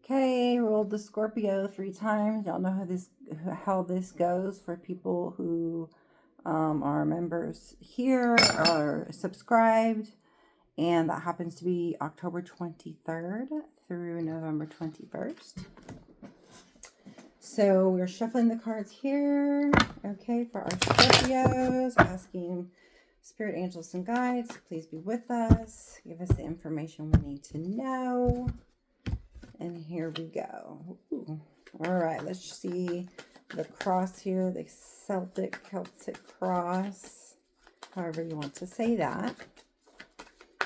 Okay, rolled the Scorpio 3 times. Y'all know how this goes for people who are members here or subscribed. And that happens to be October 23rd through November 21st. So we're shuffling the cards here, okay, for our Scorpios, asking spirit angels and guides to please be with us, give us the information we need to know. And here we go. Ooh. All right, let's see the cross here, the Celtic cross, however you want to say that.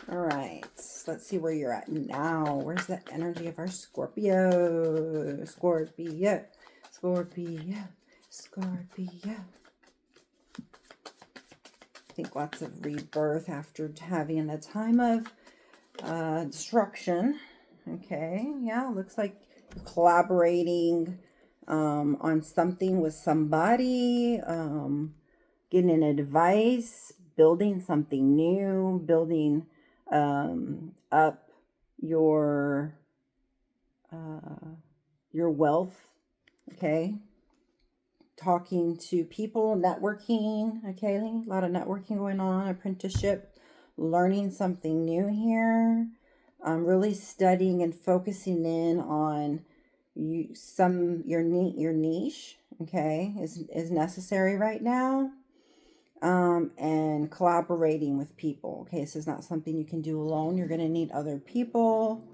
All right, let's see where you're at now. Where's the energy of our Scorpio? Scorpio, Scorpio, Scorpio. I think lots of rebirth after having a time of destruction. Okay, yeah, looks like you're collaborating on something with somebody, getting an advice, building something new, building up your wealth, okay? Talking to people, networking, okay? A lot of networking going on, apprenticeship, learning something new here. Really studying and focusing in on your niche, okay, is necessary right now. And collaborating with people. Okay, this is not something you can do alone. You're going to need other people.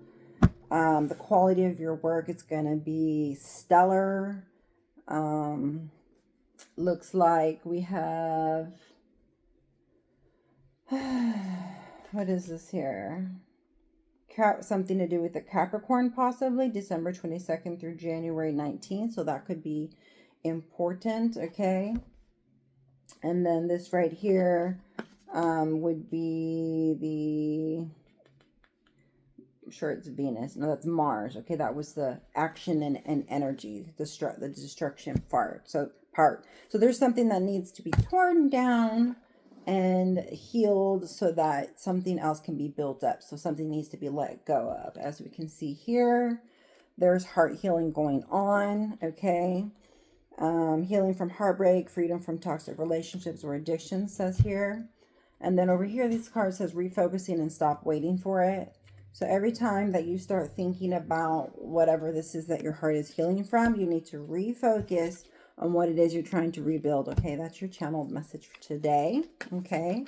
The quality of your work is going to be stellar. Looks like we have what is this here? Something to do with the Capricorn, possibly December 22nd through January 19th. So that could be important, okay? And then this right here would be I'm sure it's Venus. No, that's Mars. Okay, that was the action and energy, the destruction part. So there's something that needs to be torn down and healed so that something else can be built up. So something needs to be let go of. As we can see here, there's heart healing going on, okay? Healing from heartbreak, freedom from toxic relationships or addiction, says here. And then over here, this card says refocusing and stop waiting for it. So every time that you start thinking about whatever this is that your heart is healing from, you need to refocus on what it is you're trying to rebuild. Okay, that's your channeled message for today. Okay,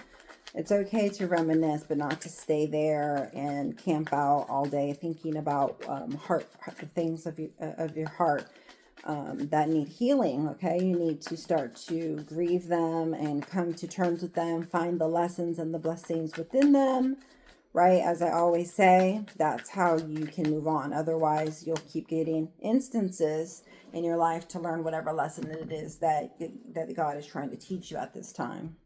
it's okay to reminisce, but not to stay there and camp out all day thinking about the things of your heart that need healing. Okay, you need to start to grieve them and come to terms with them, find the lessons and the blessings within them. Right, as I always say, that's how you can move on. Otherwise, you'll keep getting instances in your life to learn whatever lesson it is that God is trying to teach you at this time.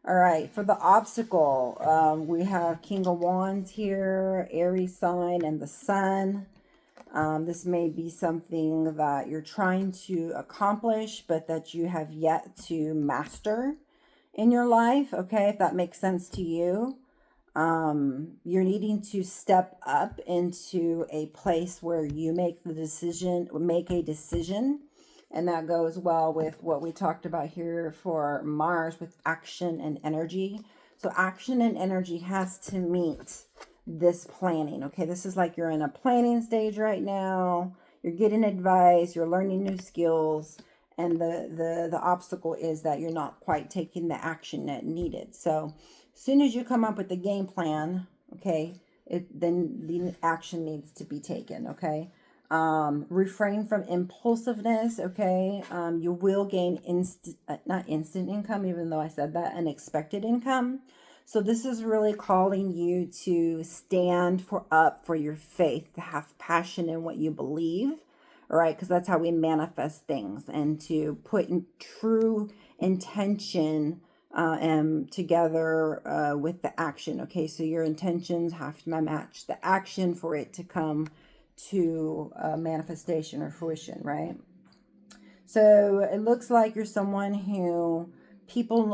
All right, for the obstacle, we have King of Wands here, Aries sign, and the Sun. This may be something that you're trying to accomplish, but that you have yet to master in your life, okay, if that makes sense to you. You're needing to step up into a place where you make a decision, and that goes well with what we talked about here for Mars with action and energy. So action and energy has to meet this planning. Okay, this is like you're in a planning stage right now. You're getting advice, you're learning new skills, and the obstacle is that you're not quite taking the action that needed. So as soon as you come up with the game plan, okay, then the action needs to be taken, okay? Refrain from impulsiveness, okay? You will gain not instant income, even though I said that, unexpected income. So this is really calling you to stand up for your faith, to have passion in what you believe, all right? Because that's how we manifest things, and to put in true intention together with the action. Okay, so your intentions have to match the action for it to come to manifestation or fruition, right? So it looks like you're someone who people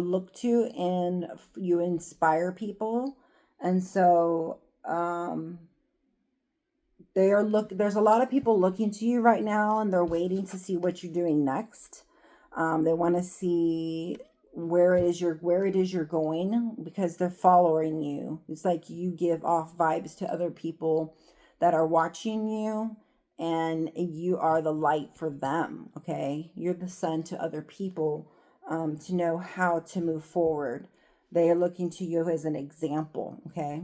look to, and you inspire people. And so there's a lot of people looking to you right now, and they're waiting to see what you're doing next. They want to see where it is you're going, because they're following you. It's like you give off vibes to other people that are watching you, and you are the light for them. Okay, you're the sun to other people, to know how to move forward. They are looking to you as an example. Okay.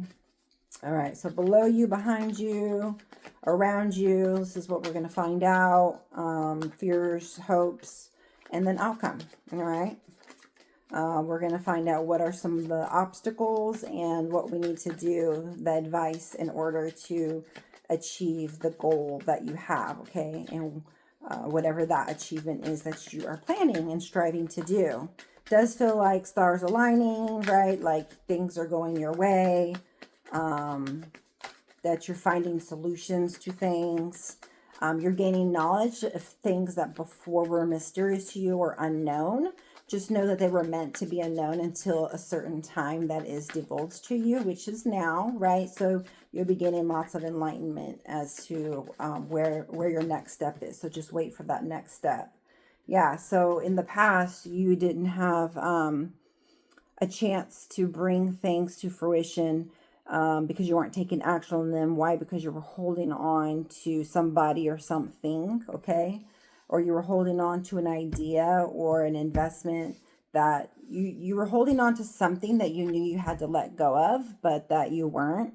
All right, so below you, behind you, around you, this is what we're going to find out. Fears, hopes, and then outcome. All right. We're going to find out what are some of the obstacles and what we need to do, the advice in order to achieve the goal that you have. Okay. And whatever that achievement is that you are planning and striving to do. It does feel like stars aligning, right? Like things are going your way. That you're finding solutions to things. You're gaining knowledge of things that before were mysterious to you or unknown. Just know that they were meant to be unknown until a certain time that is divulged to you, which is now, right? So you'll be getting lots of enlightenment as to where your next step is. So just wait for that next step. Yeah, so in the past, you didn't have a chance to bring things to fruition because you weren't taking action on them. Why? Because you were holding on to somebody or something, okay? Or you were holding on to an idea or an investment that you were holding on to something that you knew you had to let go of, but that you weren't,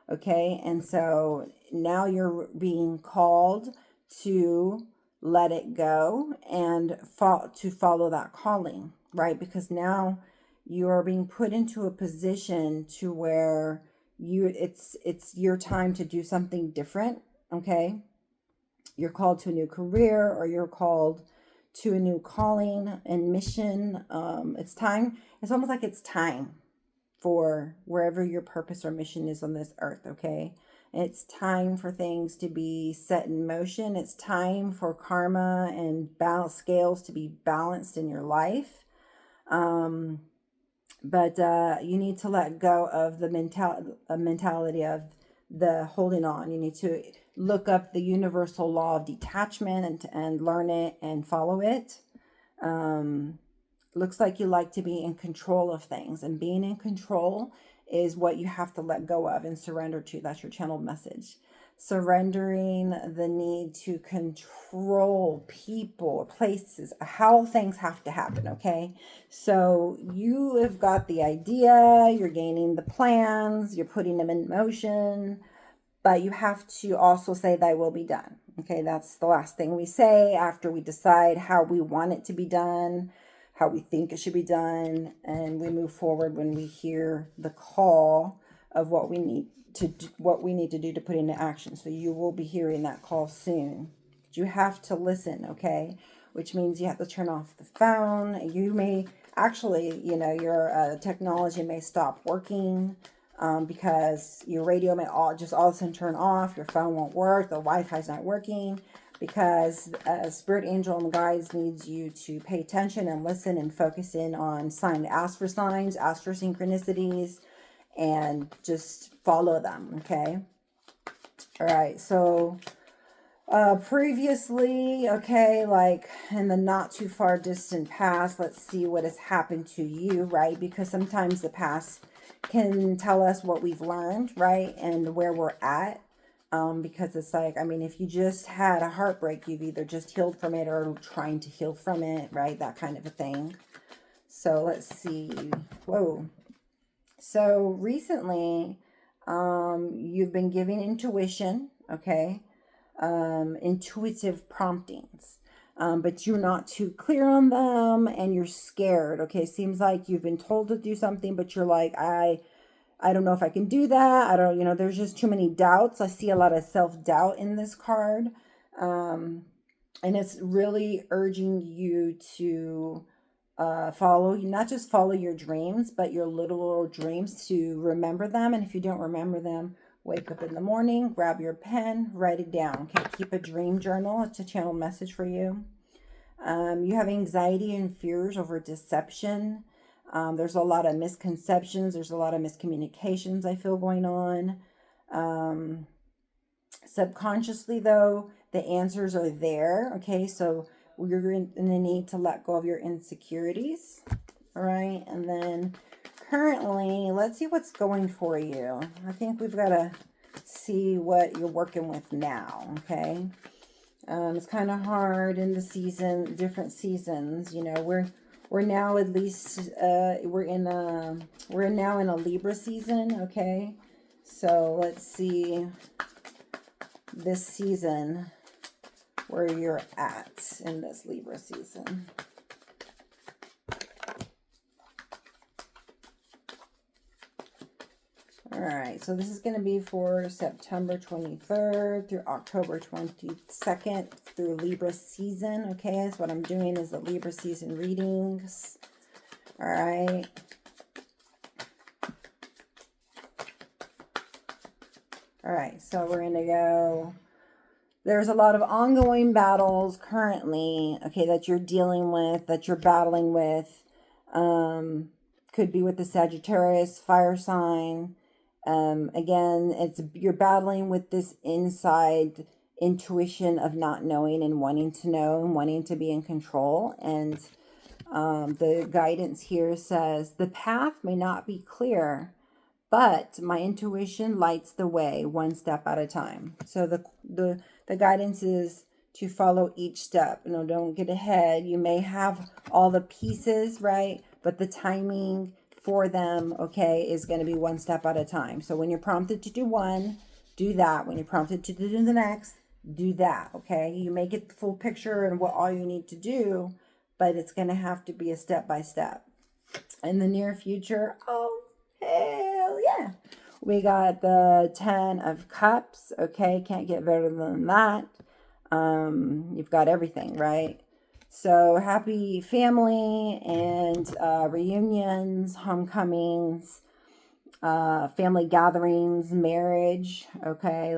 okay? And so now you're being called to let it go and to follow that calling, right? Because now you are being put into a position to where it's your time to do something different, okay? You're called to a new career, or you're called to a new calling and mission. It's time. It's almost like it's time for wherever your purpose or mission is on this earth, okay? It's time for things to be set in motion. It's time for karma and balance scales to be balanced in your life. But you need to let go of the mentality of the holding on. You need to look up the universal law of detachment and learn it and follow it. Looks like you like to be in control of things, and being in control is what you have to let go of and surrender to. That's your channeled message. Surrendering the need to control people, places, how things have to happen, okay? So you have got the idea, you're gaining the plans, you're putting them in motion, but you have to also say thy will be done, okay? That's the last thing we say after we decide how we want it to be done, how we think it should be done, and we move forward when we hear the call of what we need to do to put into action. So you will be hearing that call soon. But you have to listen, okay? Which means you have to turn off the phone. You may actually, your technology may stop working because your radio may all of a sudden turn off. Your phone won't work. The Wi-Fi is not working, because Spirit Angel and guides needs you to pay attention and listen and focus in on ask for signs, ask for synchronicities, and just follow them, okay? All right, so previously, okay, like in the not too far distant past, let's see what has happened to you, right? Because sometimes the past can tell us what we've learned, right? And where we're at. Because it's like, if you just had a heartbreak, you've either just healed from it or trying to heal from it, right? That kind of a thing. So let's see. Whoa. So recently, you've been giving intuition, okay? Intuitive promptings. But you're not too clear on them, and you're scared, okay? Seems like you've been told to do something, but you're like, I don't know if I can do that. I don't, there's just too many doubts. I see a lot of self-doubt in this card. And it's really urging you to not just follow your dreams, but your literal dreams, to remember them. And if you don't remember them, wake up in the morning, grab your pen, write it down. Okay, keep a dream journal. It's a channel message for you. You have anxiety and fears over deception. There's a lot of misconceptions. There's a lot of miscommunications I feel going on. Subconsciously, though, the answers are there. Okay, so you're going to need to let go of your insecurities. All right, and then currently, let's see what's going for you. I think we've got to see what you're working with now. Okay, it's kind of hard in the season, different seasons. You know, we're now at least we're now in a Libra season. Okay, so let's see this season where you're at in this Libra season. All right, so this is going to be for September 23rd through October 22nd through Libra season. Okay, so what I'm doing is the Libra season readings. All right. All right, so we're going to go. There's a lot of ongoing battles currently, okay, that you're dealing with, that you're battling with. Could be with the Sagittarius fire sign. Again, you're battling with this inside intuition of not knowing and wanting to know and wanting to be in control. And the guidance here says, the path may not be clear, but my intuition lights the way one step at a time. So the guidance is to follow each step. You know, don't get ahead. You may have all the pieces, right? But the timing for them, okay, is going to be one step at a time. So when you're prompted to do one, do that. When you're prompted to do the next, do that, okay? You may get the full picture and what all you need to do, but it's going to have to be a step by step. In the near future, oh, hell yeah. We got the 10 of Cups, okay? Can't get better than that. You've got everything, right? So happy family and reunions, homecomings, family gatherings, marriage, okay,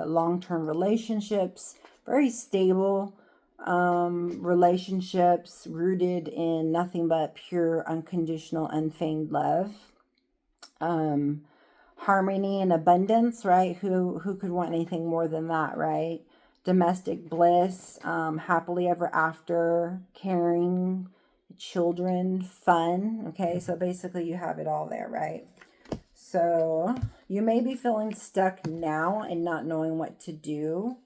long-term relationships, very stable relationships rooted in nothing but pure, unconditional, unfeigned love. Harmony and abundance, right? Who could want anything more than that, right? Domestic bliss, happily ever after, caring, children, fun. Okay, so basically you have it all there, right? So you may be feeling stuck now and not knowing what to do,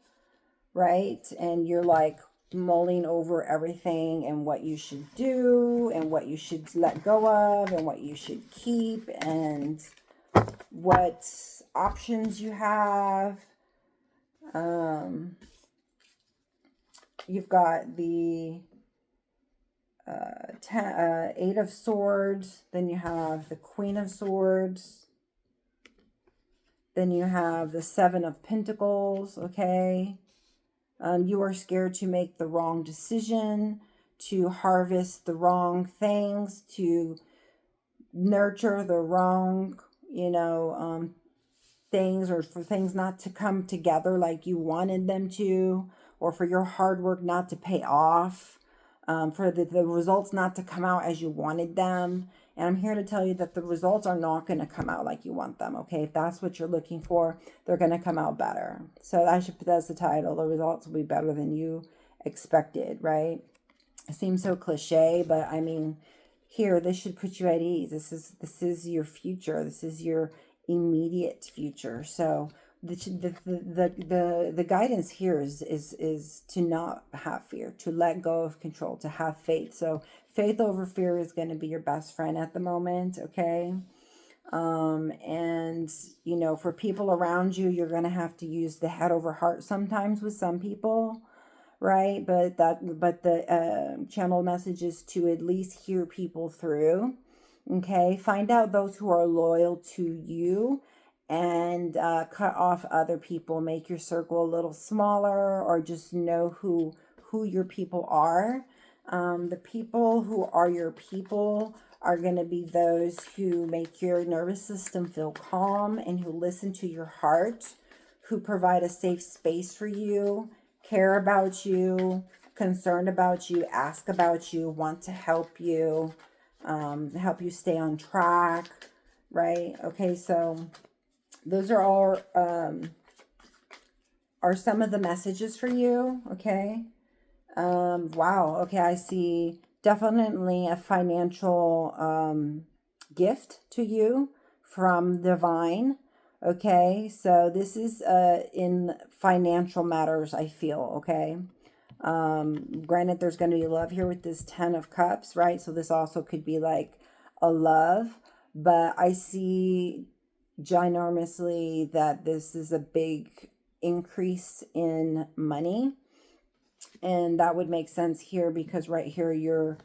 right? And you're like mulling over everything and what you should do and what you should let go of and what you should keep and what options you have. You've got the 8 of Swords, then you have the Queen of Swords, then you have the 7 of Pentacles, okay? You are scared to make the wrong decision, to harvest the wrong things, to nurture the wrong, things, or for things not to come together like you wanted them to, or for your hard work not to pay off, for the results not to come out as you wanted them. And I'm here to tell you that the results are not going to come out like you want them, okay? If that's what you're looking for, they're going to come out better. So that's the title. The results will be better than you expected, right? It seems so cliche, but I mean, here, this should put you at ease. This is your future. This is your immediate future. So the guidance here is to not have fear, to let go of control, to have faith. So faith over fear is going to be your best friend at the moment, okay? And for people around you, you're going to have to use the head over heart sometimes with some people, right? But the channel message is to at least hear people through. Okay, find out those who are loyal to you and cut off other people. Make your circle a little smaller, or just know who your people are. The people who are your people are going to be those who make your nervous system feel calm and who listen to your heart, who provide a safe space for you, care about you, concerned about you, ask about you, want to help you stay on track, right? Okay, so those are all are some of the messages for you, okay? Wow, okay, I see definitely a financial gift to you from divine. Okay, so this is in financial matters, I feel, okay? Granted, there's going to be love here with this 10 of cups, right? So this also could be like a love, but I see ginormously that this is a big increase in money, and that would make sense here because right here you're,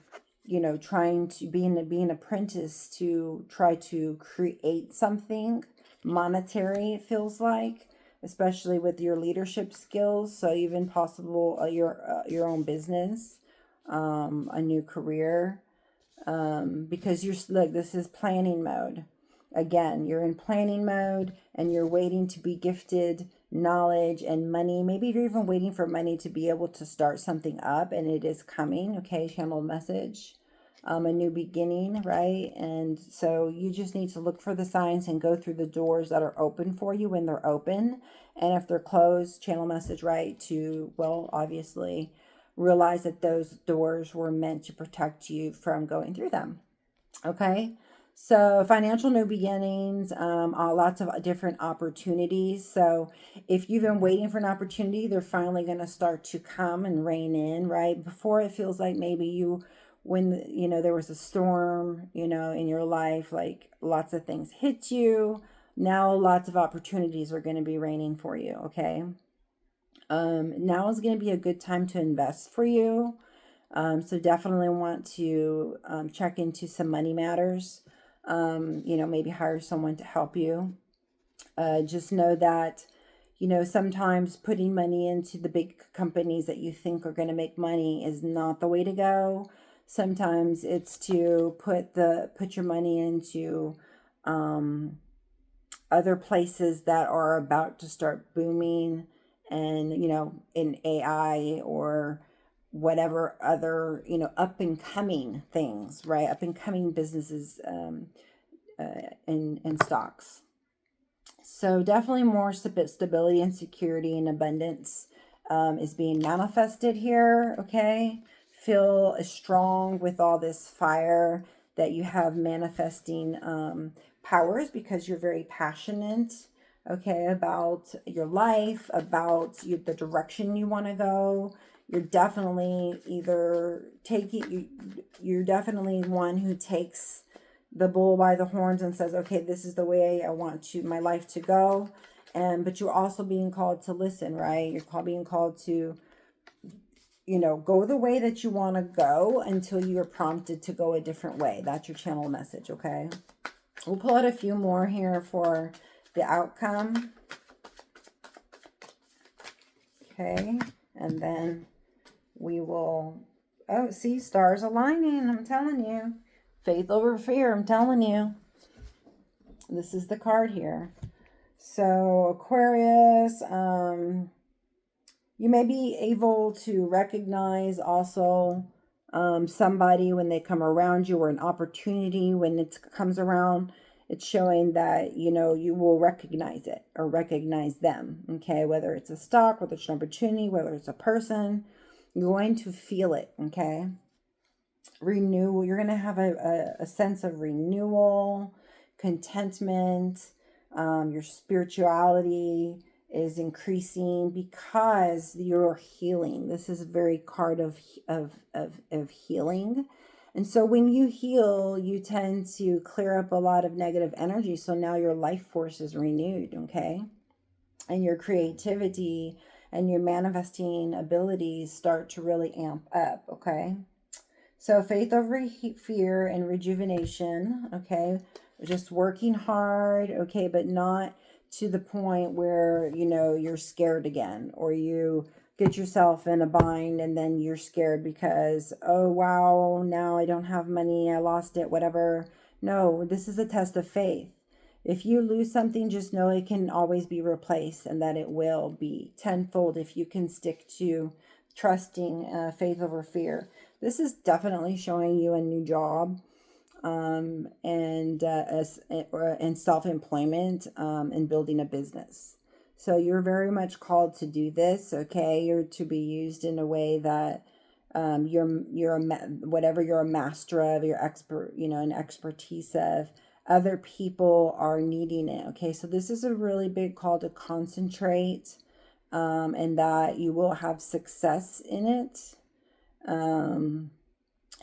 you know, trying to be an apprentice to try to create something monetary, it feels like, especially with your leadership skills. So even possible your own business, a new career, because you're, look, this is planning mode. Again, you're in planning mode and you're waiting to be gifted knowledge and money. Maybe you're even waiting for money to be able to start something up, and it is coming. Okay, channeled message, a new beginning, right? And so you just need to look for the signs and go through the doors that are open for you when they're open. And if they're closed, channel message, right, to, well, obviously realize that those doors were meant to protect you from going through them. Okay, so financial new beginnings, lots of different opportunities. So if you've been waiting for an opportunity, they're finally going to start to come and rain in, right? Before, it feels like maybe you, when, you know, there was a storm, you know, in your life, like lots of things hit you. Now lots of opportunities are going to be raining for you, okay? Now is going to be a good time to invest for you. So definitely want to check into some money matters. You know, maybe hire someone to help you. Just know that, you know, sometimes putting money into the big companies that you think are going to make money is not the way to go. Sometimes it's to put your money into other places that are about to start booming, and, you know, in AI or whatever other, you know, up and coming things, right? Up and coming businesses, in stocks. So definitely more stability and security and abundance is being manifested here. Okay, feel strong with all this fire that you have manifesting powers, because you're very passionate, okay, about your life, about the direction you want to go. You're definitely either you're definitely one who takes the bull by the horns and says, okay, this is the way I want my life to go. But you're also being called to listen, right? You're being called to, you know, go the way that you want to go until you are prompted to go a different way. That's your channel message, okay? We'll pull out a few more here for the outcome. Okay, and then we will, oh, see, stars aligning, I'm telling you. Faith over fear, I'm telling you. This is the card here. So Aquarius, you may be able to recognize also somebody when they come around you, or an opportunity when it comes around. It's showing that, you know, you will recognize it or recognize them, okay? Whether it's a stock, whether it's an opportunity, whether it's a person, you're going to feel it, okay? Renewal, you're going to have a sense of renewal, contentment, your spirituality is increasing because you're healing. This is a very card of healing. And so when you heal, you tend to clear up a lot of negative energy. So now your life force is renewed, okay? And your creativity and your manifesting abilities start to really amp up, okay? So faith over fear and rejuvenation, okay? Just working hard, okay, but not to the point where, you know, you're scared again, or you get yourself in a bind and then you're scared because, oh, wow, now I don't have money, I lost it, whatever. No, this is a test of faith. If you lose something, just know it can always be replaced, and that it will be tenfold if you can stick to trusting faith over fear. This is definitely showing you a new job, and self-employment, and building a business. So you're very much called to do this, okay? You're to be used in a way that whatever you're a master of, you're expert, an expertise of, other people are needing it, okay? So this is a really big call to concentrate, and that you will have success in it.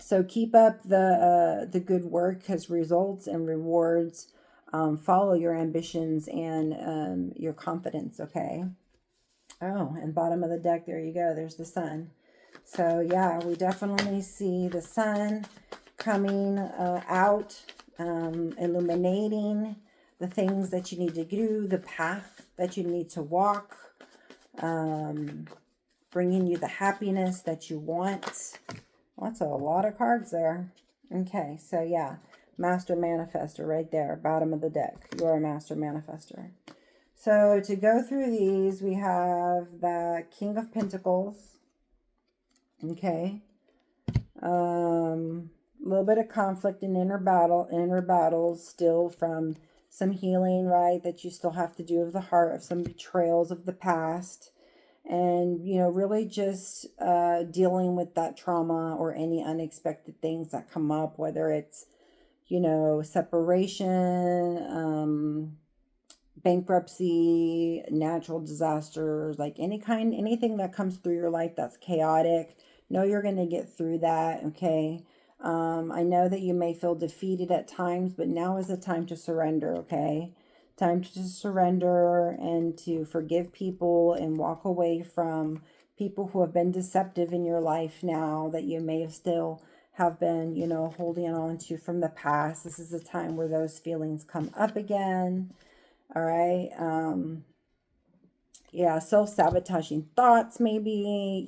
So keep up the good work, because results and rewards follow your ambitions and your confidence, okay? Oh, and bottom of the deck, there you go. There's the sun. So yeah, we definitely see the sun coming out, illuminating the things that you need to do, the path that you need to walk, bringing you the happiness that you want. That's a lot of cards there. Okay, so yeah, Master Manifester right there, bottom of the deck. You are a Master Manifester. So to go through these, we have the King of Pentacles. Okay. A little bit of conflict and inner battles still from some healing, right? That you still have to do of the heart, of some betrayals of the past. And, really just dealing with that trauma or any unexpected things that come up, whether it's, separation, bankruptcy, natural disasters, like anything that comes through your life that's chaotic. Know you're going to get through that, okay? I know that you may feel defeated at times, but now is the time to surrender, okay? Time to just surrender and to forgive people and walk away from people who have been deceptive in your life now that you may have still have been, holding on to from the past. This is a time where those feelings come up again. All right. Yeah, self-sabotaging thoughts, maybe,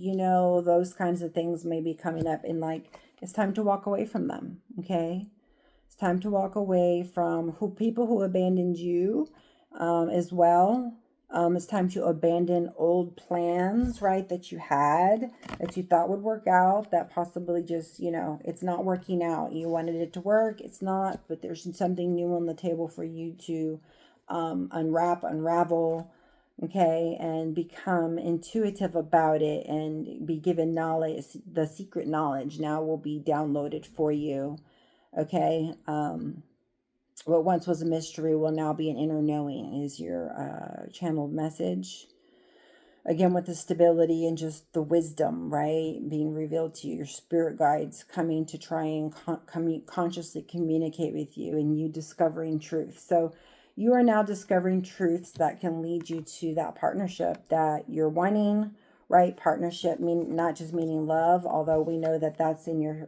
those kinds of things may be coming up, and it's time to walk away from them. Okay. It's time to walk away from people who abandoned you, as well. It's time to abandon old plans, right, that you had, that you thought would work out, that possibly just, it's not working out. You wanted it to work. It's not, but there's something new on the table for you to unravel, okay, and become intuitive about it and be given knowledge. The secret knowledge now will be downloaded for you, okay? What once was a mystery will now be an inner knowing, is your channeled message. Again, with the stability and just the wisdom, right, being revealed to you, your spirit guides coming to try and consciously communicate with you, and you discovering truth. So you are now discovering truths that can lead you to that partnership that you're wanting, right? Partnership, not just meaning love, although we know that that's in your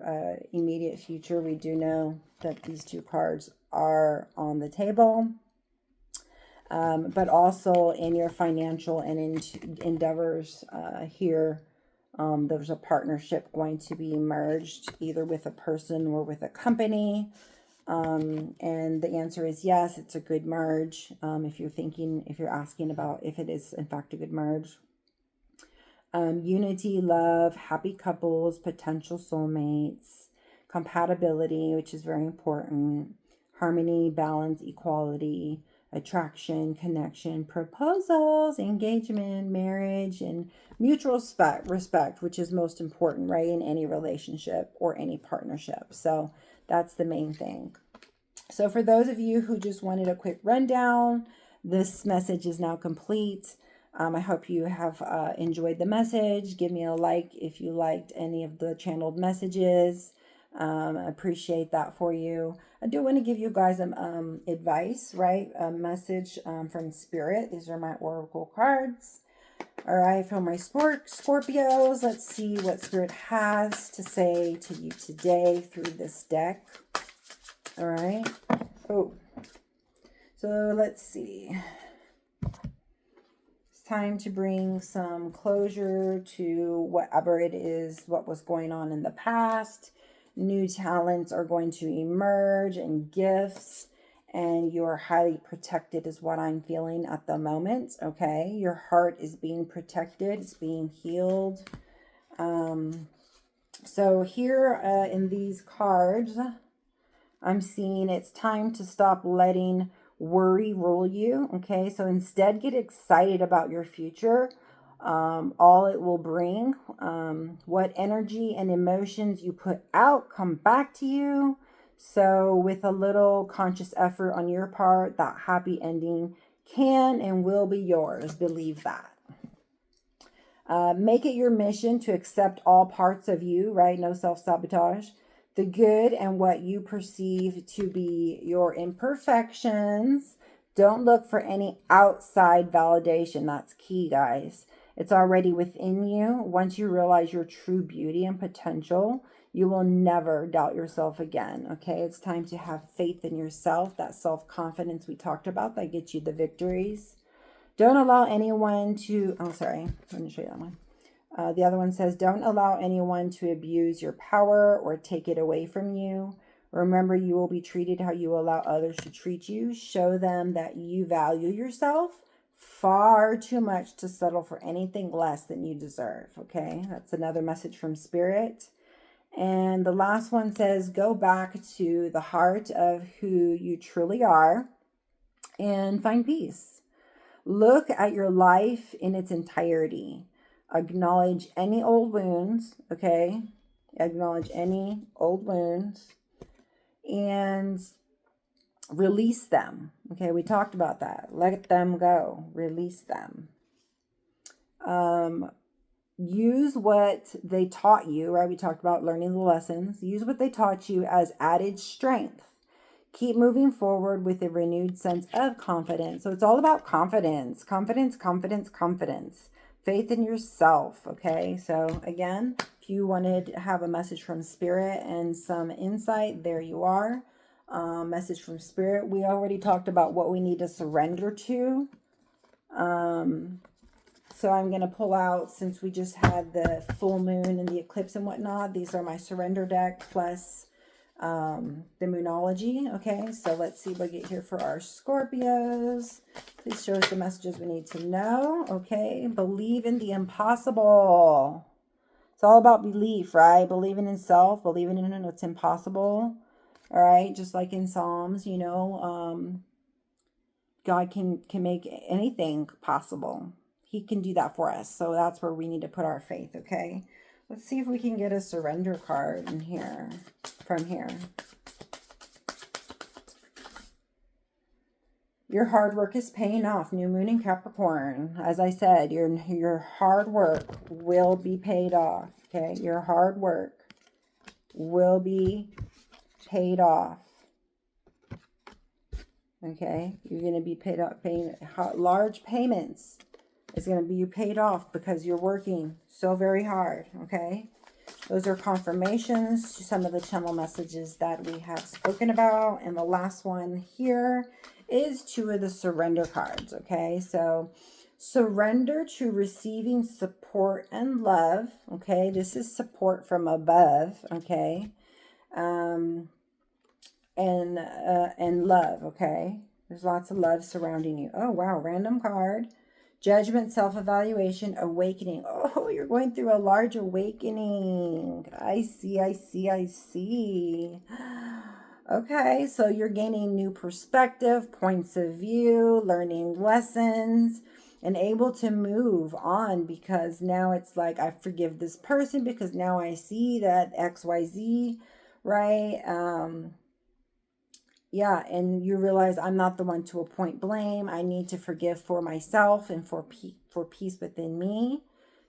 immediate future. We do know that these two cards are on the table. But also in your financial and endeavors here, there's a partnership going to be merged, either with a person or with a company. And the answer is yes, it's a good merge. If you're asking about if it is in fact a good merge. Unity, love, happy couples, potential soulmates, compatibility, which is very important, harmony, balance, equality, attraction, connection, proposals, engagement, marriage, and mutual respect, which is most important, right, in any relationship or any partnership. So that's the main thing. So for those of you who just wanted a quick rundown, this message is now complete. I hope you have enjoyed the message. Give me a like if you liked any of the channeled messages. I appreciate that for you. I do want to give you guys advice, right? A message from Spirit. These are my oracle cards. All right, for my Scorpios, let's see what Spirit has to say to you today through this deck. All right. Oh, so let's see. It's time to bring some closure to whatever it is, what was going on in the past. New talents are going to emerge and gifts, and you're highly protected is what I'm feeling at the moment, okay? Your heart is being protected. It's being healed. So here in these cards, I'm seeing it's time to stop letting worry rule you. Okay, so instead get excited about your future, all it will bring. What energy and emotions you put out come back to you. So with a little conscious effort on your part, that happy ending can and will be yours. Believe that. Make it your mission to accept all parts of you, right? No self-sabotage. The good and what you perceive to be your imperfections. Don't look for any outside validation. That's key, guys. It's already within you. Once you realize your true beauty and potential, you will never doubt yourself again, okay? It's time to have faith in yourself, that self-confidence we talked about that gets you the victories. Don't allow anyone to, let me show you that one. The other one says, don't allow anyone to abuse your power or take it away from you. Remember, you will be treated how you allow others to treat you. Show them that you value yourself far too much to settle for anything less than you deserve. Okay, that's another message from Spirit. And the last one says, go back to the heart of who you truly are and find peace. Look at your life in its entirety. Acknowledge any old wounds, okay? Acknowledge any old wounds and release them. Okay, we talked about that. Let them go. Release them. Use what they taught you, right? We talked about learning the lessons. Use what they taught you as added strength. Keep moving forward with a renewed sense of confidence. So it's all about confidence. Confidence, confidence, confidence. Faith in yourself, okay? So again, if you wanted to have a message from Spirit and some insight, there you are. Message from Spirit. We already talked about what we need to surrender to. So I'm going to pull out, since we just had the full moon and the eclipse and whatnot, these are my surrender deck plus the Moonology. Okay, so let's see what we get here for our Scorpios. Please show us the messages we need to know. Okay, believe in the impossible. It's all about belief, right? Believing in self, believing in what's impossible. All right, just like in Psalms, you know, God can make anything possible. He can do that for us. So that's where we need to put our faith, okay? Let's see if we can get a surrender card in here, from here. Your hard work is paying off. New moon in Capricorn. As I said, your hard work will be paid off, okay? Your hard work will be paid off. Okay? You're going to be paying large payments. It's going to be paid off because you're working so very hard, okay? Those are confirmations to some of the channel messages that we have spoken about. And the last one here is 2 of the surrender cards, okay? So surrender to receiving support and love, okay? This is support from above, okay? And love, okay? There's lots of love surrounding you. Oh, wow, random card. Judgment, self-evaluation, awakening. Oh, you're going through a large awakening. I see, I see, I see. Okay, so you're gaining new perspective, points of view, learning lessons, and able to move on because now it's like, I forgive this person because now I see that XYZ, right? Yeah, and you realize I'm not the one to appoint blame. I need to forgive for myself and for peace within me.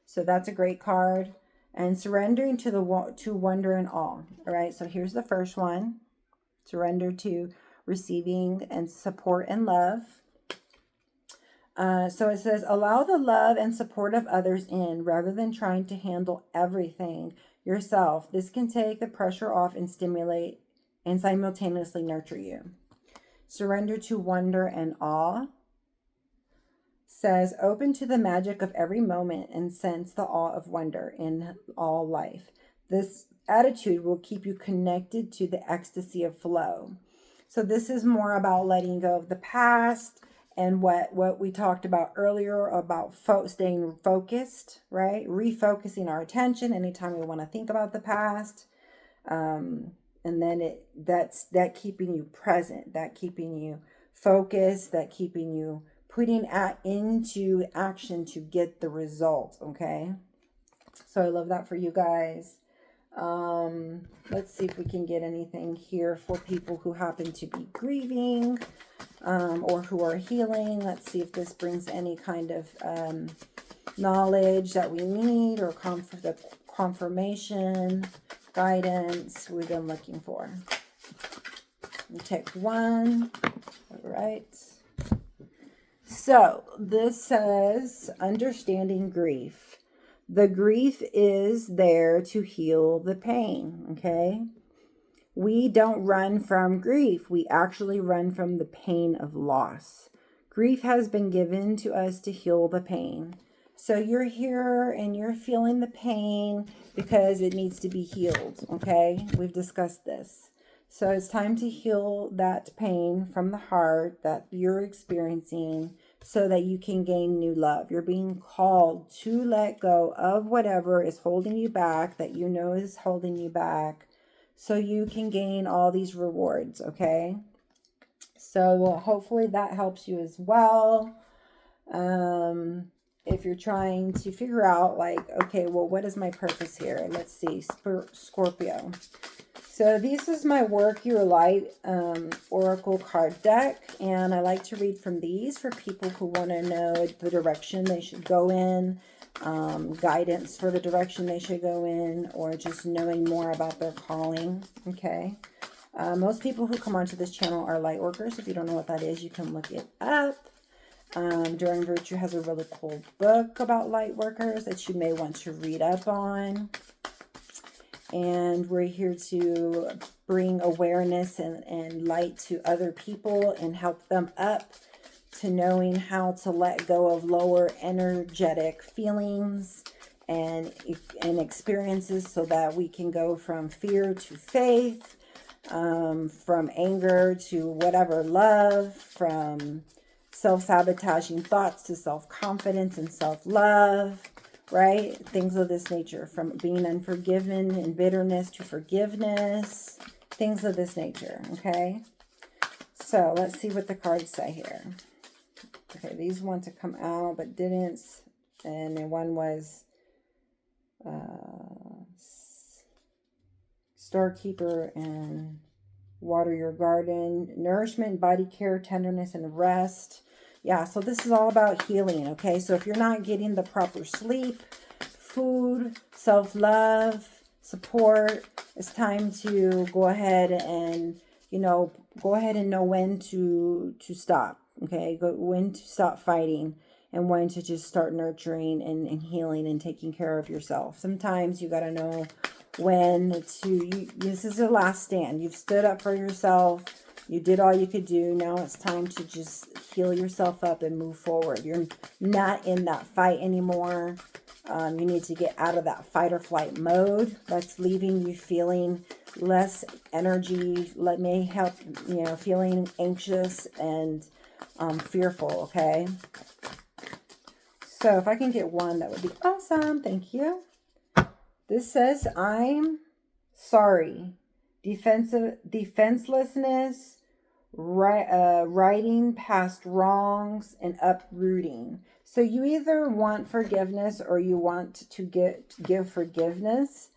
So that's a great card. And surrendering to wonder and awe. All right, so here's the first one. Surrender to receiving and support and love. So it says, allow the love and support of others in rather than trying to handle everything yourself. This can take the pressure off and stimulate and simultaneously nurture you. Surrender to wonder and awe. Says, open to the magic of every moment and sense the awe of wonder in all life. This attitude will keep you connected to the ecstasy of flow. So this is more about letting go of the past and what we talked about earlier about staying focused, right? Refocusing our attention anytime we want to think about the past. And then that's keeping you present, that keeping you focus, that keeping you putting into action to get the result, okay? So I love that for you guys. Let's see if we can get anything here for people who happen to be grieving or who are healing. Let's see if this brings any kind of knowledge that we need, or the confirmation, guidance we've been looking for. We take one. All right. So this says understanding grief. The grief is there to heal the pain, okay? We don't run from grief. We actually run from the pain of loss. Grief has been given to us to heal the pain. So you're here and you're feeling the pain because it needs to be healed, okay? We've discussed this. So it's time to heal that pain from the heart that you're experiencing so that you can gain new love. You're being called to let go of whatever is holding you back, that you know is holding you back, so you can gain all these rewards, okay? So hopefully that helps you as well. If you're trying to figure out, like, okay, well, what is my purpose here? Let's see, Scorpio. So this is my Work Your Light Oracle card deck, and I like to read from these for people who want to know the direction they should go in, guidance for the direction they should go in, or just knowing more about their calling, okay? Most people who come onto this channel are light workers. If you don't know what that is, you can look it up. Enduring Virtue has a really cool book about light workers that you may want to read up on. And we're here to bring awareness and light to other people and help them up to knowing how to let go of lower energetic feelings and experiences, so that we can go from fear to faith, from anger to whatever, love, from self-sabotaging thoughts to self-confidence and self-love. Right? Things of this nature, from being unforgiven and bitterness to forgiveness, things of this nature, okay? So let's see what the cards say here. Okay, these want to come out but didn't, and then one was Storekeeper and Water Your Garden, Nourishment, Body Care, Tenderness, and Rest. Yeah, so this is all about healing, okay? So if you're not getting the proper sleep, food, self-love, support, it's time to go ahead and, go ahead and know when to stop, okay? When to stop fighting and when to just start nurturing and healing and taking care of yourself. Sometimes you got to know when to, this is the last stand. You've stood up for yourself. You did all you could do. Now it's time to just heal yourself up and move forward. You're not in that fight anymore. You need to get out of that fight or flight mode. That's leaving you feeling less energy. May help, feeling anxious and fearful, okay? So if I can get one, that would be awesome. Thank you. This says, I'm sorry. Defenselessness, writing past wrongs, and uprooting. So you either want forgiveness or you want to give forgiveness.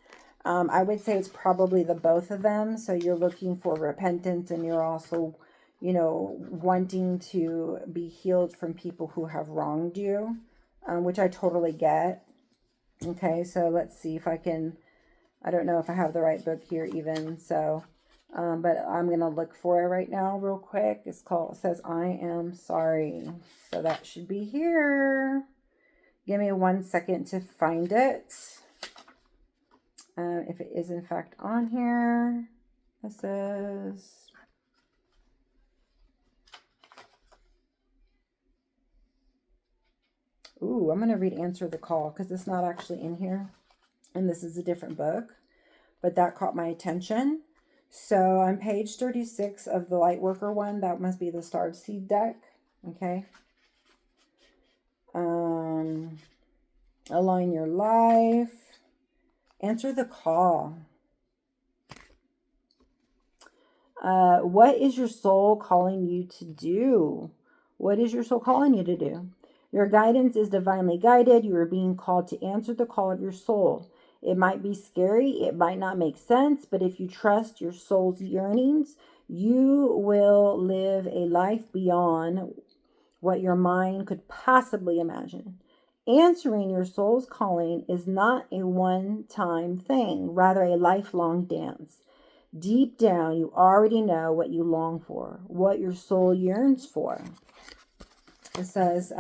I would say it's probably the both of them. So you're looking for repentance, and you're also, wanting to be healed from people who have wronged you, which I totally get. Okay, so let's see if I can, I don't know if I have the right book here even, so, but I'm going to look for it right now real quick. It says, I Am Sorry. So that should be here. Give me 1 second to find it. If it is in fact on here, this is, ooh, I'm going to read Answer the Call because it's not actually in here. And this is a different book, but that caught my attention. So on page 36 of the Lightworker one, that must be the Starred Seed deck. Okay. Align your life. Answer the call. What is your soul calling you to do? What is your soul calling you to do? Your guidance is divinely guided. You are being called to answer the call of your soul. It might be scary, it might not make sense, but if you trust your soul's yearnings, you will live a life beyond what your mind could possibly imagine. Answering your soul's calling is not a one-time thing, rather a lifelong dance. Deep down, you already know what you long for, what your soul yearns for. It says,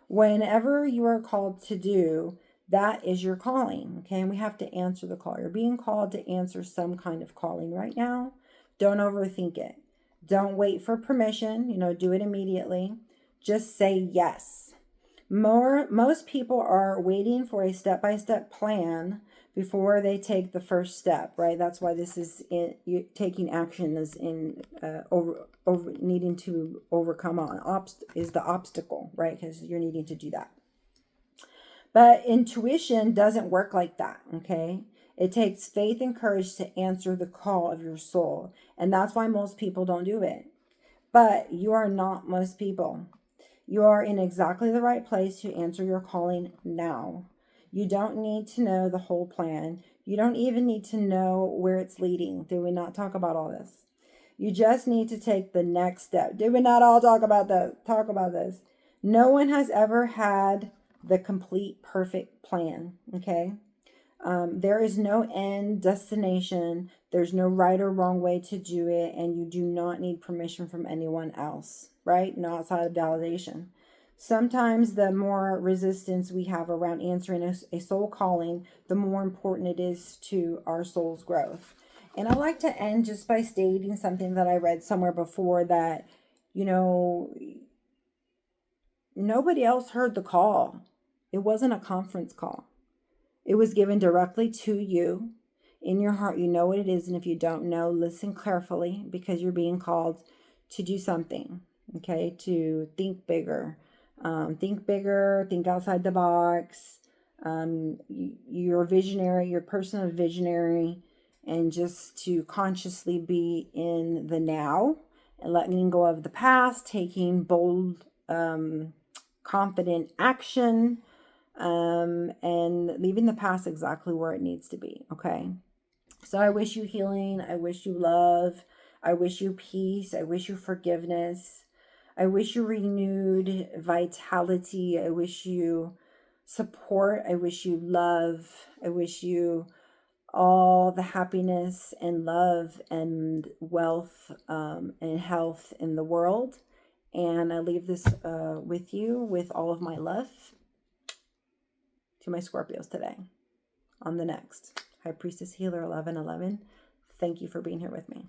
whenever you are called to do, that is your calling. Okay, and we have to answer the call. You're being called to answer some kind of calling right now. Don't overthink it. Don't wait for permission. Do it immediately. Just say yes. Most people are waiting for a step-by-step plan before they take the first step, right? That's why this is taking action is in over needing to overcome is the obstacle, right? Because you're needing to do that. But intuition doesn't work like that, okay? It takes faith and courage to answer the call of your soul, and that's why most people don't do it. But you are not most people. You are in exactly the right place to answer your calling now. You don't need to know the whole plan. You don't even need to know where it's leading. Did we not talk about all this? You just need to take the next step. Did we not all talk about this? No one has ever had the complete perfect plan, okay? There is no end destination. There's no right or wrong way to do it, and you do not need permission from anyone else, right? No outside of validation. Sometimes the more resistance we have around answering a soul calling, the more important it is to our soul's growth. And I like to end just by stating something that I read somewhere before, that, nobody else heard the call. It wasn't a conference call. It was given directly to you. In your heart, you know what it is. And if you don't know, listen carefully, because you're being called to do something, okay? To think bigger. Think outside the box. You're a visionary, you're a person of visionary, and just to consciously be in the now and letting go of the past, taking bold, confident action, and leaving the past exactly where it needs to be, okay? So I wish you healing. I wish you love. I wish you peace. I wish you forgiveness. I wish you renewed vitality. I wish you support. I wish you love. I wish you all the happiness and love and wealth and health in the world. And I leave this with you with all of my love to my Scorpios today. On the next High Priestess Healer 1111. Thank you for being here with me.